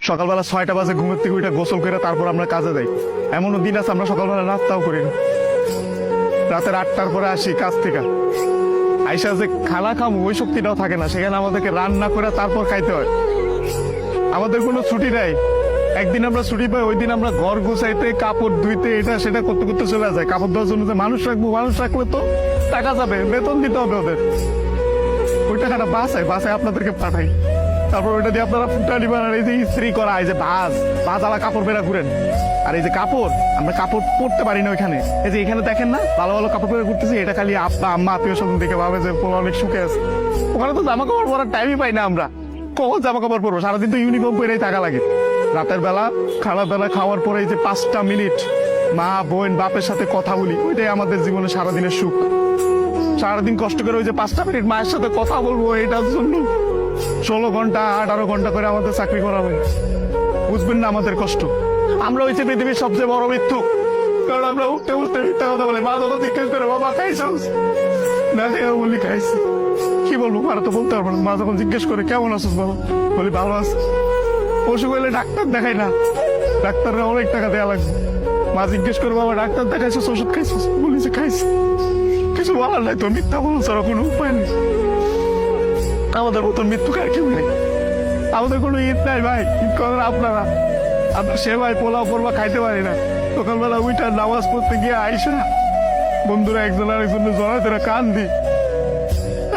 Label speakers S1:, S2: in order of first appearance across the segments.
S1: সকালবেলা 6টা বাজে ঘুমের থেকে উঠে গোসল করে তারপর আমরা কাজে যাই। এমনও দিন আছে আমরা সকালবেলা নাস্তাও করি না। রাতের 8টার পরে আসি কাজ থেকে, আইসা যে খানা খাবো ওই শক্তিটাও থাকে না, সেখানে আমাদেরকে রান্না করে তারপর খাইতে হয়। আমাদের কোনো ছুটি নাই। একদিন আমরা ছুটি পাই, ওই দিন আমরা ঘর গুছাইতে, কাপড় ধুইতে, এটা সেটা করতে করতে চলে যায়। কাপড় ধোয়ার জন্য যে মানুষ রাখবো, মানুষ রাখলে তো টাকা যাবে, বেতন দিতে হবে ওদের। ওই টাকাটা বাসায় আপনাদেরকে পাঠাই, তারপর ওইটা দিয়ে আপনারা ফুটানি বানান। এই যে ইস্ত্রি করা, এই যে ভাজ আলা কাপড় বেড়া ঘুরেন। আর এই যে কাপড়, আমরা কাপড় পরতে পারি না ওইখানে। এই যে এখানে দেখেন না ভালো ভালো কাপড় পরে ঘুরতেছি, এটা খালি আব্বা আম্মা আত্মীয় স্বজন দেখে ভাবে যে পোলা অনেক সুখে আছে। ওখানে তো জামা কাপড় পরার টাইমই পাই না আমরা। কখন জামা কাপড় পরবো? সারাদিন তো ইউনিফর্ম পরেই থাকা লাগে। রাতের বেলা বেলা খাওয়ার পরে এই যে 5টা মিনিট মা বোন বাপের সাথে কথা বলি, ওইটাই আমাদের জীবনে সারাদিনের সুখ। সারাদিন কষ্ট করে ওই যে 5টা মিনিট মায়ের সাথে কথা বলবো, এটার জন্য 16 ঘন্টা 18 ঘন্টা করে আমাদের চাকরি করা হয়। বুঝবেন না আমাদের কষ্ট। আমরা হয়েছে পৃথিবীর সবচেয়ে বড় মৃত্যু, কারণ আমরা উঠতে উঠতে মিথ্যা কথা বলি। মা যখন জিজ্ঞেস করে বাবা খাইছ না, বলি খাইছি। কি বলবো, আর তো বলতে পারবো না। মা যখন জিজ্ঞেস করে কেমন আছিস বাবা, বলি ভালো আছি। অসুখ হইলে ডাক্তার দেখাই না, ডাক্তাররা অনেক টাকা দেওয়া লাগবে। মা জিজ্ঞেস করে বাবা ডাক্তার দেখাইছিস, ওষুধ খাইছিস, বলি যে খাইছি। কিছু বলার নাই তো, মিথ্যা বলো ছাড়া কোনো উপায় নেই। আমাদের মতন মৃত্যু কার কেউ নেই। আমাদের কোনো ঈদ নাই ভাই, ঈদ করেন আপনারা। আমরা সেবাই পোলাও পরবা খাইতে পারি না। সকালবেলা উইটার নামাজ পড়তে গিয়ে আইসা বন্ধুরা একজন আরেকজনের জড়াইতে কান দি।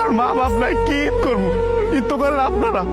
S1: আর মা বাপ নাই, কি ঈদ করবো? ঈদ তো করেন আপনারা।